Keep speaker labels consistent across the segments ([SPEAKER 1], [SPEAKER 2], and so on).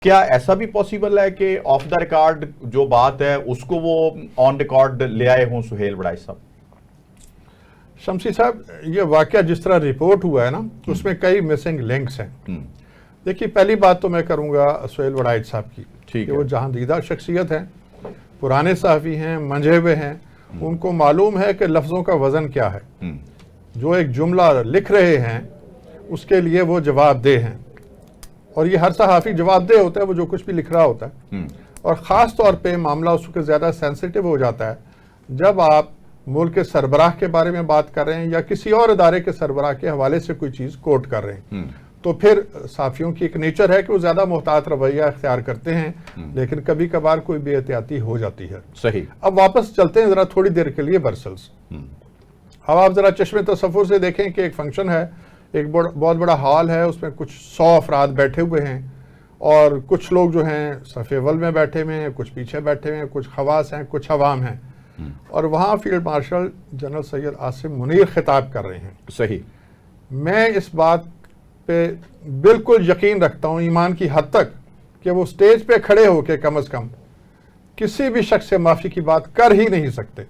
[SPEAKER 1] क्या ऐसा भी पॉसिबल है कि ऑफ द रिकॉर्ड जो बात है उसको वो ऑन रिकॉर्ड ले आए हों सुहेल वड़ाई साहब?
[SPEAKER 2] शमसी साहब, ये वाकया जिस तरह रिपोर्ट हुआ है ना, उसमें कई मिसिंग लिंक्स हैं। देखिए, पहली बात तो मैं करूंगा सुहेल वड़ाई साहब की, कि वो जहांदीदा शख्सियत हैं, पुराने सहाफ़ी हैं, मंझे हुए हैं, उनको मालूम है कि लफ्ज़ों का वज़न क्या है। जो एक जुमला लिख रहे हैं उसके लिए वो जवाबदेह हैं, और ये हर सहाफ़ी जवाबदेह होता है, वो जो कुछ भी लिख रहा होता है। और ख़ास तौर पे मामला उसके ज़्यादा सेंसिटिव हो जाता है जब आप मुल्क के सरबराह के बारे में बात कर रहे हैं या किसी और इदारे के सरबराह के हवाले से कोई चीज़ कोट कर रहे हैं। तो फिर सहाफ़ियों की एक नेचर है कि वो ज़्यादा मोहतात रवैया इख्तियार करते हैं, लेकिन कभी कभार कोई बेहतियाती हो जाती है।
[SPEAKER 1] सही।
[SPEAKER 2] अब वापस चलते हैं ज़रा थोड़ी देर के लिए बरसल्स। अब आप ज़रा चश्मे तसव्वुर से देखें कि एक फंक्शन है, एक बहुत बड़ा हॉल है, उसमें कुछ 100 अफराद बैठे हुए हैं, और कुछ लोग जो हैं सफ़े अव्वल में बैठे हुए हैं, कुछ पीछे बैठे हुए हैं, कुछ खवास हैं, कुछ अवाम हैं, और वहाँ field marshal general Syed Asim Munir खिताब कर रहे हैं।
[SPEAKER 1] सही।
[SPEAKER 2] मैं इस बात पे बिल्कुल यकीन रखता हूँ ईमान की हद तक कि वो स्टेज पे खड़े होकर कम अज़ कम किसी भी शख्स से माफ़ी की बात कर ही नहीं सकते।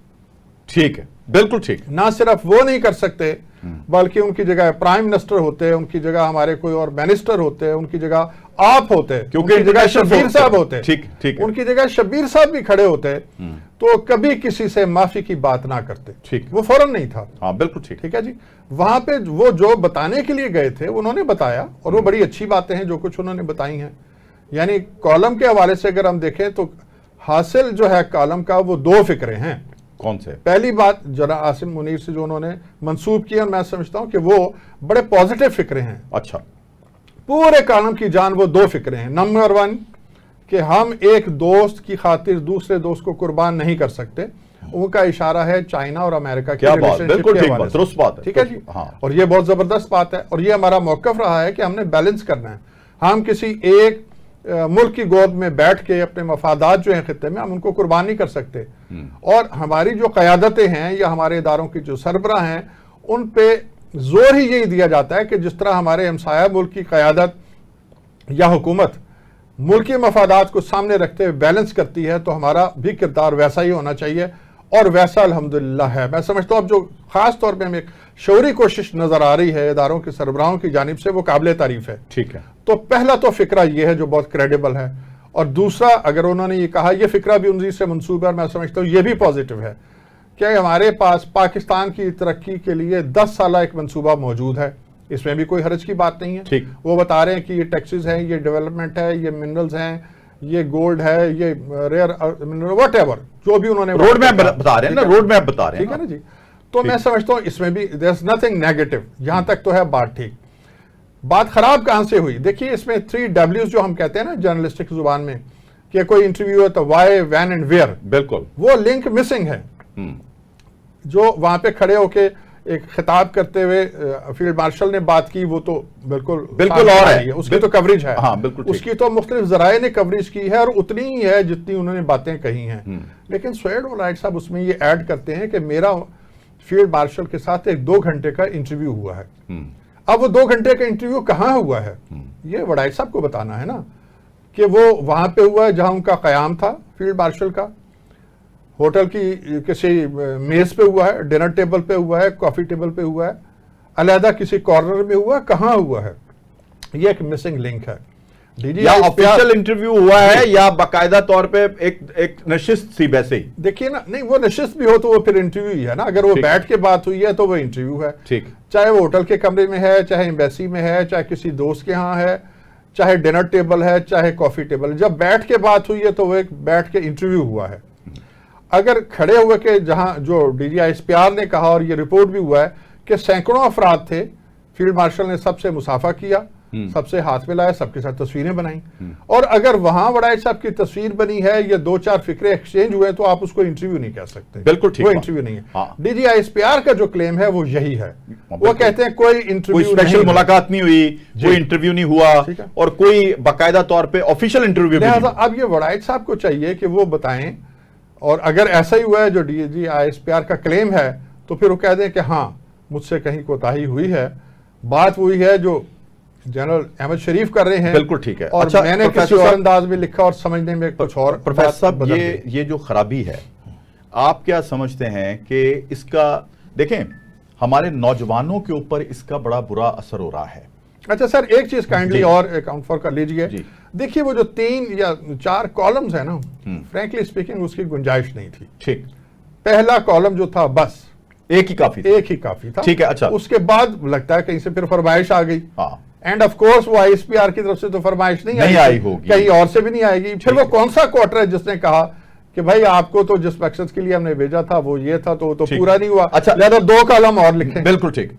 [SPEAKER 1] ठीक है, बिल्कुल ठीक।
[SPEAKER 2] ना सिर्फ वो नहीं कर सकते, बल्कि उनकी जगह प्राइम मिनिस्टर होते हैं, उनकी जगह हमारे कोई और मिनिस्टर होते हैं, उनकी जगह आप होते हैं,
[SPEAKER 1] क्योंकि
[SPEAKER 2] उनकी जगह शब्बीर साहब होते हैं,
[SPEAKER 1] ठीक ठीक,
[SPEAKER 2] उनकी जगह शब्बीर साहब भी खड़े होते हैं, तो कभी किसी से माफी की बात ना करते।
[SPEAKER 1] ठीक,
[SPEAKER 2] वो फौरन नहीं था।
[SPEAKER 1] हाँ बिल्कुल ठीक।
[SPEAKER 2] ठीक है जी। वहां पे वो जो बताने के लिए गए थे उन्होंने बताया, और वो बड़ी अच्छी बातें हैं जो कुछ उन्होंने बताई हैं। यानी कॉलम के हवाले से अगर हम देखें तो हासिल जो है कॉलम का, वो 2 फिक्रे हैं।
[SPEAKER 1] कौन से? पहली
[SPEAKER 2] बात जरा आसिम मुनीर से जो उन्होंने मंसूब किया, मैं समझता हूं कि वो बड़े पॉजिटिव फिक्रे हैं।
[SPEAKER 1] अच्छा।
[SPEAKER 2] पूरे कॉलम की जान वो 2 फिक्रे हैं। नंबर 1 कि हम एक दोस्त की खातिर दूसरे दोस्त को कुर्बान नहीं कर सकते। उनका इशारा है चाइना और अमेरिका के रिलेशनशिप के हवाले से। ठीक है जी।
[SPEAKER 1] हाँ।
[SPEAKER 2] और ये बहुत जबरदस्त बात है, और ये हमारा मौकफ रहा है कि हमने बैलेंस करना है। हम किसी एक मुल्क की गोद में बैठ के अपने मफादात जो हैं खित्ते में, हम उनको कुर्बान नहीं कर सकते। और हमारी जो क़यादतें हैं या हमारे इदारों की जो सरबराह हैं, उन पे जोर ही यही दिया जाता है कि जिस तरह हमारे हमसाया मुल्क की क़यादत या हुकूमत मुल्की मफादात को सामने रखते हुए बैलेंस करती है, तो हमारा भी किरदार वैसा ही होना चाहिए, और वैसा अल्हम्दुलिल्लाह है। मैं समझता हूँ अब जो खास तौर पे हमें एक शौरी कोशिश नजर आ रही है इदारों के सरबराहों की जानिब से, वो काबिल तारीफ है।
[SPEAKER 1] ठीक है।
[SPEAKER 2] तो पहला तो फिक्रा ये है जो बहुत क्रेडिबल है, और दूसरा अगर उन्होंने ये कहा, यह फिक्रा भी उन्हीं से मंसूब है, मैं समझता हूँ ये भी पॉजिटिव है कि हमारे पास पाकिस्तान की तरक्की के लिए 10 साल एक मंसूबा मौजूद है। इसमें भी कोई हर्ज की बात नहीं है।
[SPEAKER 1] ठीक।
[SPEAKER 2] वो बता रहे हैं कि ये टैक्सेस हैं, ये डेवलपमेंट है, ये मिनरल्स हैं, ये गोल्ड है, ये रेयर मिनरल, वट एवर जो भी उन्होंने
[SPEAKER 1] रोड मैप बता रहे हैं ना, रोड मैप बता रहे हैं।
[SPEAKER 2] ठीक है ना जी। तो मैं समझता हूँ इसमें भी देयर इज नथिंग नेगेटिव, यहां तक तो है बात ठीक। बात खराब कहां से हुई? देखिए, इसमें 3 W's जो हम कहते हैं ना जर्नलिस्टिक जुबान में, कि कोई इंटरव्यू है तो वाई, वैन एंड वेयर,
[SPEAKER 1] बिल्कुल वो
[SPEAKER 2] लिंक मिसिंग है। जो वहां पे खड़े होके एक खिताब करते हुए फील्ड मार्शल ने बात की, वो तो बिल्कुल और है, उसकी तो कवरेज है।
[SPEAKER 1] हाँ, बिल्कुल
[SPEAKER 2] उसकी तो मुख्तलिफ जराए ने कवरेज की है, और उतनी ही है जितनी उन्होंने बातें कही हैं। लेकिन सुहेल वड़ाई साहब उसमें ये ऐड करते हैं कि मेरा फील्ड मार्शल के साथ एक 2 घंटे का इंटरव्यू हुआ है। अब वो 2 घंटे का इंटरव्यू कहाँ हुआ है, ये वड़ाई साहब को बताना है ना, कि वो वहां पे हुआ है जहां उनका कयाम था फील्ड मार्शल का, होटल की किसी मेज पे हुआ है, डिनर टेबल पे हुआ है, कॉफी टेबल पे हुआ है, अलहदा किसी कॉर्नर में हुआ है, कहाँ हुआ है? ये एक मिसिंग लिंक है।
[SPEAKER 1] या ऑफिशियल इंटरव्यू हुआ है या बाकायदा तौर पे एक नशिस्त सी वैसे ही?
[SPEAKER 2] देखिए ना, नहीं वो नशिस्त भी हो तो वो फिर इंटरव्यू ही है ना। अगर वो बैठ के बात हुई है तो वो इंटरव्यू है।
[SPEAKER 1] ठीक।
[SPEAKER 2] चाहे वो होटल के कमरे में है, चाहे एम्बेसी में है, चाहे किसी दोस्त के यहाँ है, चाहे डिनर टेबल है, चाहे कॉफी टेबल, जब बैठ के बात हुई है तो वो एक बैठ के इंटरव्यू हुआ है। अगर खड़े हुए के जहां जो डीजी ISPR ने कहा, और ये रिपोर्ट भी हुआ है कि सैकड़ों अफराद थे, फील्ड मार्शल ने सबसे मुसाफा किया, सबसे हाथ मिलाया, सबके साथ तस्वीरें बनाई, और अगर वहां वड़ाई साहब की तस्वीर बनी है, ये 2-4 फिक्रे एक्सचेंज हुए, तो आप उसको इंटरव्यू नहीं कह सकते।
[SPEAKER 1] बिल्कुल ठीक,
[SPEAKER 2] वो इंटरव्यू नहीं है।
[SPEAKER 1] हाँ।
[SPEAKER 2] डीजी ISPR का जो क्लेम है वो यही है। वो कहते हैं कोई इंटरव्यू,
[SPEAKER 1] कोई स्पेशल मुलाकात नहीं हुई, कोई इंटरव्यू नहीं हुआ, और कोई बाकायदा तौर पर ऑफिशियल इंटरव्यू भी नहीं।
[SPEAKER 2] अब ये वड़ाई साहब को चाहिए कि वो बताएं, और अगर ऐसा ही हुआ है जो डीजी ISPR का क्लेम है, तो फिर वो कह दें कि हाँ मुझसे कहीं कोताही हुई है। बात वही है जो जनरल अहमद शरीफ कर रहे हैं।
[SPEAKER 1] बिल्कुल ठीक है।
[SPEAKER 2] और
[SPEAKER 1] अच्छा,
[SPEAKER 2] मैंने किसी और अंदाज में लिखा और समझने में कुछ और।
[SPEAKER 1] प्रोफेसर साहब, ये जो खराबी है, आप क्या समझते हैं कि इसका, देखें, हमारे नौजवानों के ऊपर इसका बड़ा बुरा असर हो रहा है।
[SPEAKER 2] अच्छा सर, एक चीज काइंडली और अकाउंट फॉर कर लीजिए। देखिए वो जो 3 या 4 कॉलम्स है ना, फ्रैंकली स्पीकिंग उसकी गुंजाइश नहीं थी। ठीक, पहला कॉलम जो था बस एक ही काफी था।
[SPEAKER 1] ठीक है। अच्छा,
[SPEAKER 2] उसके बाद लगता है कहीं से फिर फरमाइश आ गई। एंड ऑफ कोर्स वो आईएसपीआर की तरफ से तो फरमाइश नहीं आई होगी, कहीं और से भी नहीं आएगी। फिर वो कौन सा क्वार्टर है जिसने कहा कि भाई आपको तो जिस मकसद के लिए हमने भेजा था वो ये था, तो पूरा नहीं हुआ। अच्छा, लिहाजा 2 कॉलम और लिखें।
[SPEAKER 1] बिल्कुल ठीक।